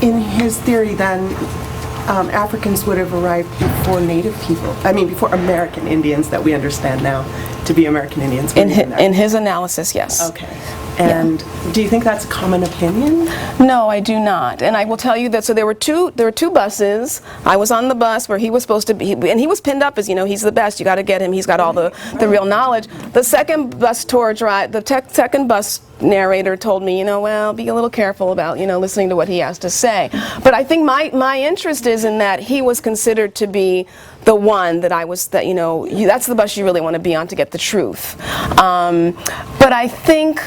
Speaker 6: in his theory then, Africans would have arrived before Native people, before American Indians that we understand now to be American Indians.
Speaker 2: In his analysis, yes.
Speaker 6: Okay. And do you think that's a common opinion?
Speaker 2: No, I do not. And I will tell you that, so there were two buses. I was on the bus where he was supposed to be, and he was pinned up as, he's the best, you got to get him, he's got all the real knowledge. The second bus tour drive, second bus narrator told me, well, be a little careful about, listening to what he has to say. But I think my interest is in that he was considered to be the one that that's the bus you really want to be on to get the truth. But I think,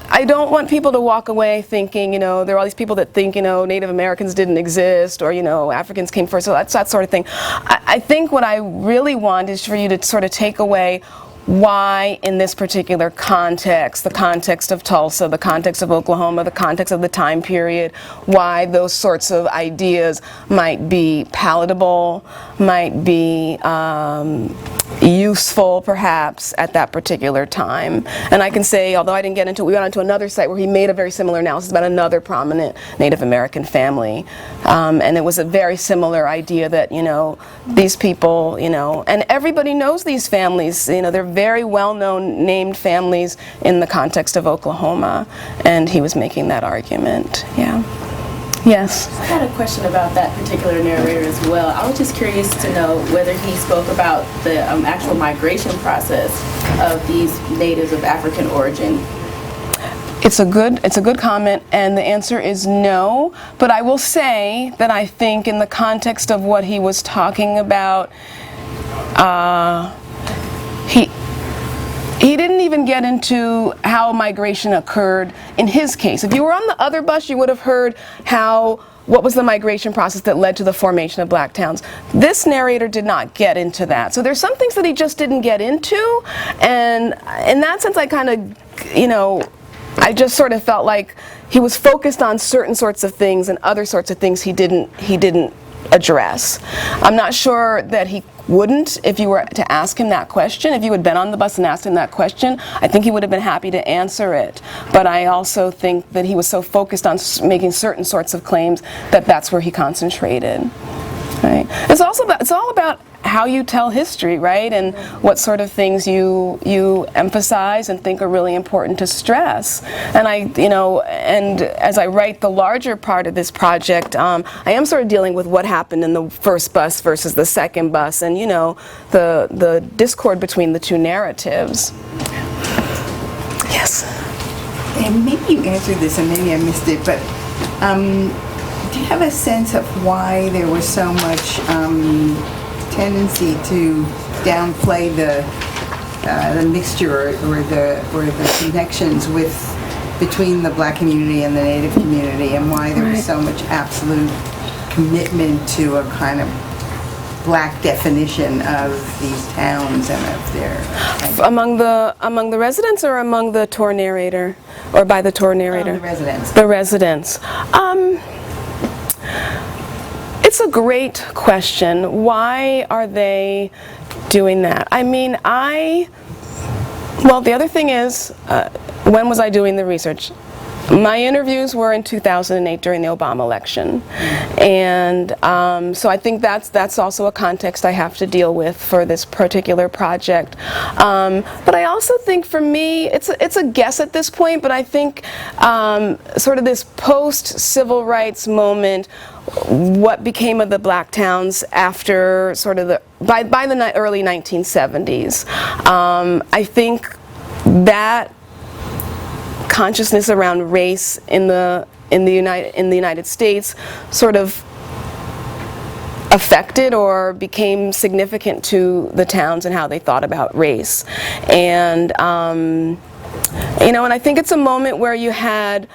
Speaker 2: I I don't want people to walk away thinking, you know, there are all these people that think, you know, Native Americans didn't exist, or, you know, Africans came first, so that's that sort of thing. I think what I really want is for you to sort of take away why in this particular context, the context of Tulsa, the context of Oklahoma, the context of the time period, why those sorts of ideas might be palatable, might be useful perhaps at that particular time. And I can say, although I didn't get into it, we went onto another site where he made a very similar analysis about another prominent Native American family. And it was a very similar idea that, you know, these people, you know, and everybody knows these families, you know, they're very well-known named families in the context of Oklahoma. And he was making that argument, yeah. Yes.
Speaker 7: I had a question about that particular narrator as well. I was just curious to know whether he spoke about the actual migration process of these natives of African origin.
Speaker 2: It's a good comment, and the answer is no. But I will say that I think in the context of what he was talking about, he didn't even get into how migration occurred in his case. If you were on the other bus, you would have heard what was the migration process that led to the formation of black towns. This narrator did not get into that. So there's some things that he just didn't get into, and in that sense I kind of, you know, I just sort of felt like he was focused on certain sorts of things and other sorts of things he didn't address. I'm not sure that he wouldn't if you were to ask him that question. If you had been on the bus and asked him that question, I think he would have been happy to answer it. But I also think that he was so focused on making certain sorts of claims that that's where he concentrated. Right? It's all about how you tell history, right? And what sort of things you emphasize and think are really important to stress. And and as I write the larger part of this project, I am sort of dealing with what happened in the first bus versus the second bus, and you know, the discord between the two narratives. Yes.
Speaker 8: And maybe you answered this, and maybe I missed it, but do you have a sense of why there was so much tendency to downplay the mixture or the connections between the black community and the Native community, and why there was so much absolute commitment to a kind of black definition of these towns and of their
Speaker 2: among the residents, or among the tour narrator, or by the tour narrator?
Speaker 8: The residents.
Speaker 2: The residents. It's a great question. Why are they doing that? I mean, well, the other thing is, when was I doing the research? My interviews were in 2008 during the Obama election, and so I think that's also a context I have to deal with for this particular project. But I also think for me, it's a guess at this point, but I think sort of this post-civil rights moment, what became of the black towns after sort of by the early 1970s. I think that consciousness around race in the United States sort of affected or became significant to the towns and how they thought about race. And you know, and I think it's a moment where you had,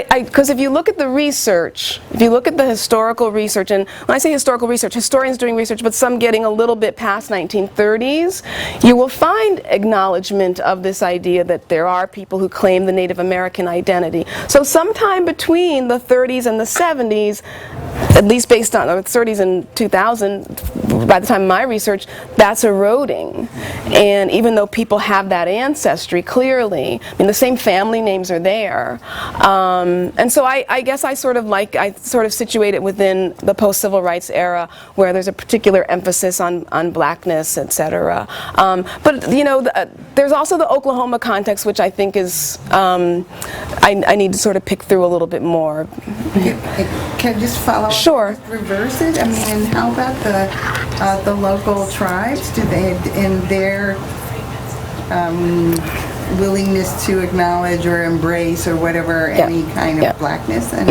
Speaker 2: because if you look at the research, if you look at the historical research, and when I say historical research, historians doing research, but some getting a little bit past 1930s, you will find acknowledgement of this idea that there are people who claim the Native American identity. So sometime between the 30s and the 70s, at least based on the 30s and 2000, by the time of my research, that's eroding. And even though people have that ancestry clearly, I mean, the same family names are there. And so I guess I sort of situate it within the post-civil rights era, where there's a particular emphasis on blackness, etc. But you know, there's also the Oklahoma context, which I think is I need to sort of pick through a little bit more.
Speaker 8: Can I just follow up?
Speaker 2: Sure.
Speaker 8: Reverse it? I mean, and how about the local tribes? Do they, in their willingness to acknowledge or embrace or whatever any kind of blackness in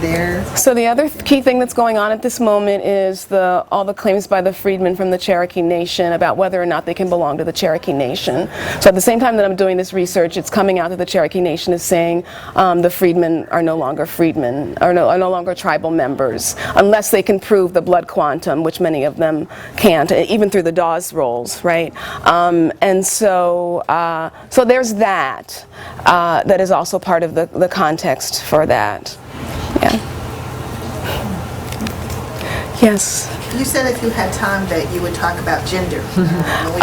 Speaker 8: their...
Speaker 2: So the other key thing that's going on at this moment is all the claims by the freedmen from the Cherokee Nation about whether or not they can belong to the Cherokee Nation. So at the same time that I'm doing this research, it's coming out that the Cherokee Nation is saying the freedmen are no longer freedmen, are no longer tribal members, unless they can prove the blood quantum, which many of them can't, even through the Dawes rolls, right? And so there's that. That is also part of the context for that. Yeah. Yes.
Speaker 4: You said if you had time that you would talk about gender.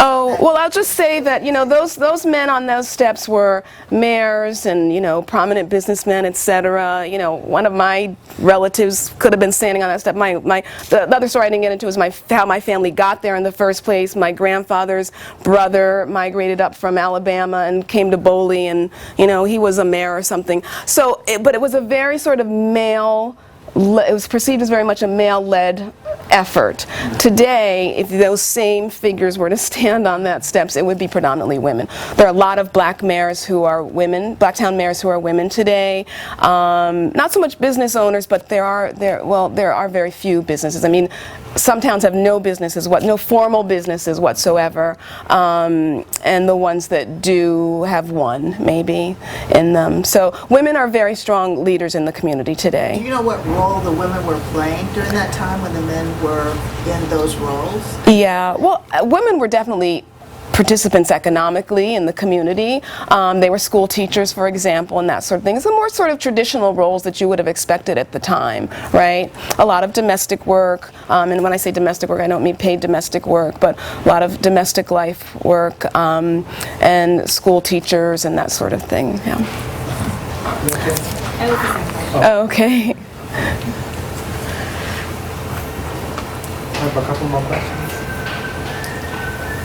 Speaker 2: Oh, well, I'll just say that, you know, those men on those steps were mayors and, you know, prominent businessmen, etc. You know, one of my relatives could have been standing on that step. The other story I didn't get into is how my family got there in the first place. My grandfather's brother migrated up from Alabama and came to Boley, and, you know, he was a mayor or something. So, but it was a very sort of male, it was perceived as very much a male-led effort. Today, if those same figures were to stand on that steps, it would be predominantly women. There are a lot of black mayors who are women, blacktown mayors who are women today. Not so much business owners, but there are very few businesses. I mean, some towns have no businesses, no formal businesses whatsoever, and the ones that do have one, maybe, in them. So women are very strong leaders in the community today.
Speaker 4: Do you know what role the women were playing during that time when the men were in those roles?
Speaker 2: Yeah, well, women were definitely participants economically in the community. They were school teachers, for example, and that sort of thing. It's the more sort of traditional roles that you would have expected at the time, right? A lot of domestic work, and when I say domestic work, I don't mean paid domestic work, but a lot of domestic life work, and school teachers and that sort of thing. Yeah. Oh, okay.
Speaker 1: I have a couple more questions.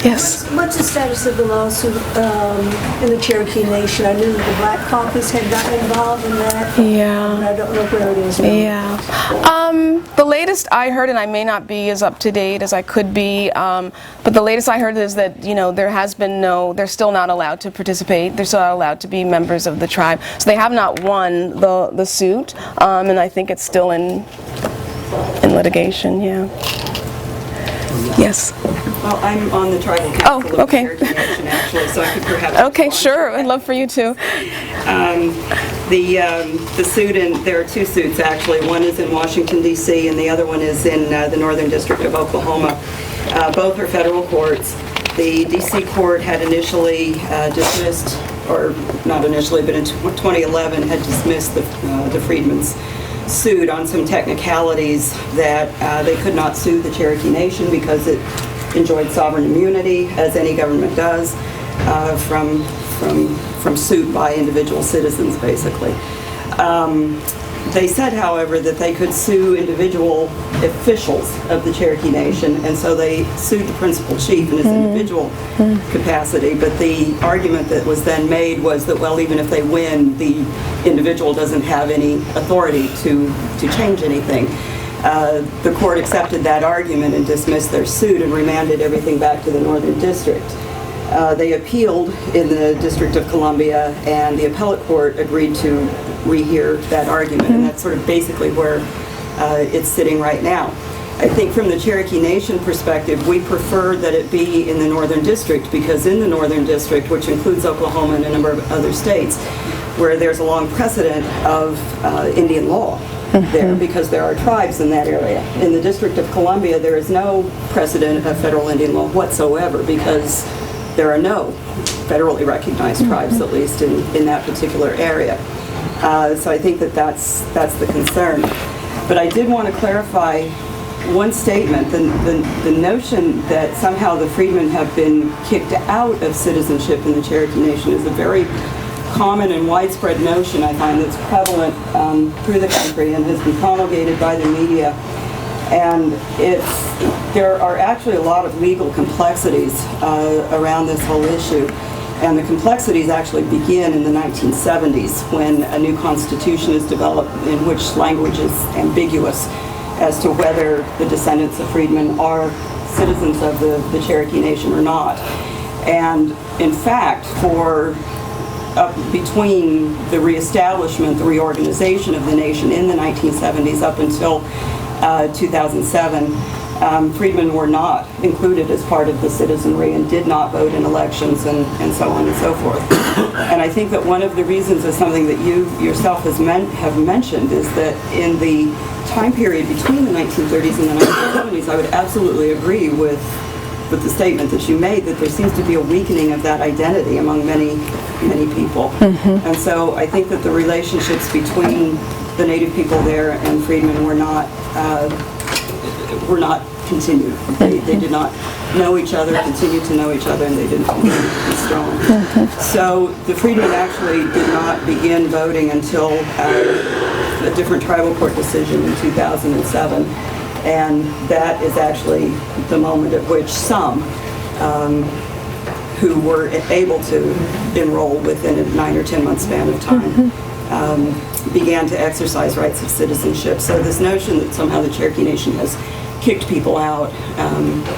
Speaker 2: Yes.
Speaker 9: What's the status of the lawsuit in the Cherokee Nation? I knew that the Black Caucus had gotten involved in that.
Speaker 2: Yeah.
Speaker 9: But I don't know where it is now.
Speaker 2: Yeah. The latest I heard, and I may not be as up to date as I could be, but the latest I heard is that, you know, they're still not allowed to participate. They're still not allowed to be members of the tribe. So they have not won the suit, and I think it's still in litigation. Yeah. Yes.
Speaker 10: Well, I'm on the tribal council of the Cherokee Nation, actually, so I could perhaps...
Speaker 2: Okay, sure. I'd love for you to.
Speaker 10: The suit, and there are two suits, actually. One is in Washington, D.C., and the other one is in the Northern District of Oklahoma. Both are federal courts. The D.C. court had initially dismissed, or not initially, but in 2011 had dismissed the Freedmen's Suit on some technicalities that they could not sue the Cherokee Nation because it enjoyed sovereign immunity, as any government does, from suit by individual citizens, basically. They said, however, that they could sue individual officials of the Cherokee Nation, and so they sued the principal chief in his individual capacity. But the argument that was then made was that, well, even if they win, the individual doesn't have any authority to change anything. The court accepted that argument and dismissed their suit and remanded everything back to the Northern District. They appealed in the District of Columbia, and the appellate court agreed to rehear that argument, and that's sort of basically where it's sitting right now. I think from the Cherokee Nation perspective, we prefer that it be in the Northern District, because in the Northern District, which includes Oklahoma and a number of other states, where there's a long precedent of Indian law there, because there are tribes in that area. In the District of Columbia, there is no precedent of federal Indian law whatsoever, because there are no federally recognized tribes, at least in that particular area. So I think that's the concern. But I did want to clarify one statement. The notion that somehow the freedmen have been kicked out of citizenship in the Cherokee Nation is a very common and widespread notion, I find, that's prevalent through the country and has been promulgated by the media. And there are actually a lot of legal complexities around this whole issue. And the complexities actually begin in the 1970s, when a new constitution is developed in which language is ambiguous as to whether the descendants of freedmen are citizens of the Cherokee Nation or not. And in fact, for between the reestablishment, the reorganization of the nation in the 1970s up until 2007, freedmen were not included as part of the citizenry and did not vote in elections and so on and so forth. And I think that one of the reasons is something that you yourself have mentioned, is that in the time period between the 1930s and the 1970s, I would absolutely agree with the statement that you made, that there seems to be a weakening of that identity among many people. And so I think that the relationships between the Native people there and freedmen were not continued. They did not know each other, continued to know each other, and they didn't continue to be strong. So the freedmen actually did not begin voting until a different tribal court decision in 2007. And that is actually the moment at which some who were able to enroll within a 9 or 10 month span of time began to exercise rights of citizenship. So this notion that somehow the Cherokee Nation has kicked people out,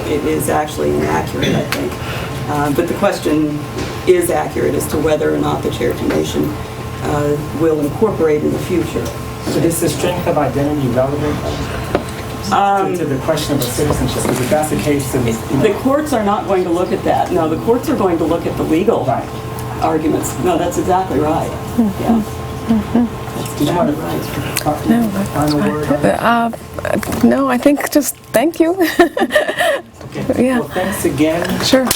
Speaker 10: it is actually inaccurate, I think. But the question is accurate as to whether or not the Cherokee Nation will incorporate in the future.
Speaker 1: So is the strength of identity relevant to the question of citizenship? Because if that's the case, then
Speaker 10: the courts are not going to look at that. No, the courts are going to look at the legal arguments. No, that's exactly right. Yeah.
Speaker 1: Did you want to final word?
Speaker 2: No, I think just thank you.
Speaker 1: Okay.
Speaker 2: Yeah.
Speaker 1: Well, thanks again.
Speaker 2: Sure.